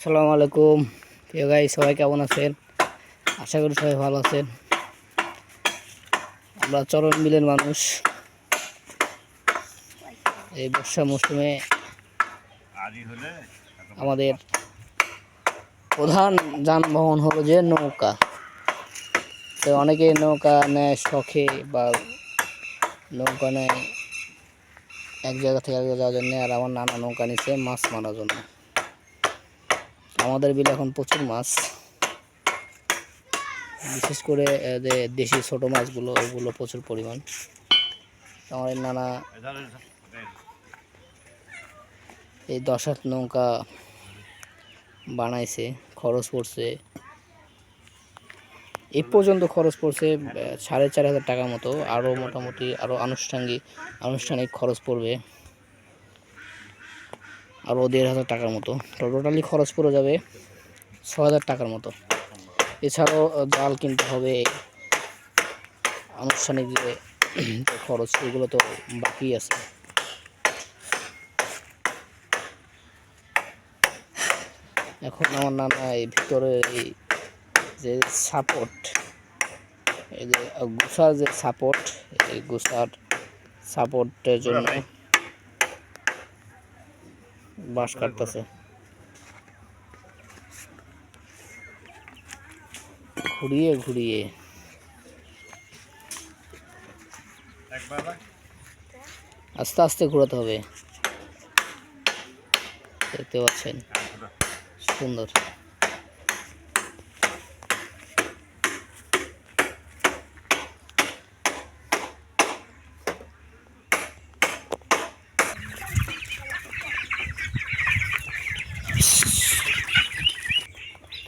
আসসালামু আলাইকুম প্রিয় গাই, সবাই কেমন আছেন? আশা করি সবাই ভালো আছেন। আমরা চরণ মিলের মানুষ। এই বর্ষা মৌসুমে আমাদের প্রধান যানবাহন হলো যে নৌকা। তো অনেকে নৌকা নেয় শখে, বা নৌকা নেয় এক জায়গা থেকে এক জায়গায় যাওয়ার জন্য। আর আমার নানা নৌকা নিচ্ছে মাছ মারার জন্য। আমাদের বিলে এখন প্রচুর মাছ, বিশেষ করে যে দেশি ছোট মাছগুলো, ওগুলো প্রচুর পরিমাণ। আমার নানা এই 10 নৌকা বানাইছে। খরচ পড়ছে, এই পর্যন্ত খরচ পড়ছে 4,500 টাকা মতো। আরও মোটামুটি আরও আনুষ্ঠানিক খরচ পড়বে আরও 1,500 টাকার মতো। টোটালি খরচ পড়ে যাবে 6,000 টাকার মতো। এছাড়াও জাল কিনতে হবে, আনুষ্ঠানিক যে খরচ এগুলো তো বাকি আছে। এখন আমার নানা এই ভিতরে এই যে সাপোর্ট, এই যে গুছার যে সাপোর্ট, এই গুছার সাপোর্টের জন্য বাঁশ কাটতেছে। ঘুরিয়ে ঘুরিয়ে আস্তে আস্তে ঘোরাতে হবে। দেখতে পাচ্ছেন সুন্দর।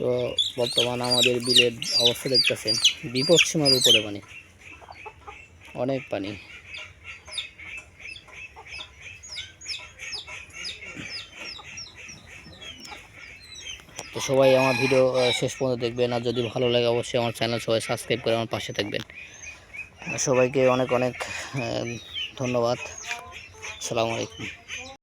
তো বর্তমান আমাদের বিলের অবস্থা দেখতেছেন, বিপদসীমার উপরে পানি, অনেক পানি। তো সবাই আমার ভিডিও শেষ পর্যন্ত দেখবেন, আর যদি ভালো লাগে অবশ্যই আমার চ্যানেল সবাই সাবস্ক্রাইব করে আমার পাশে থাকবেন। সবাইকে অনেক অনেক ধন্যবাদ। আসসালামু আলাইকুম।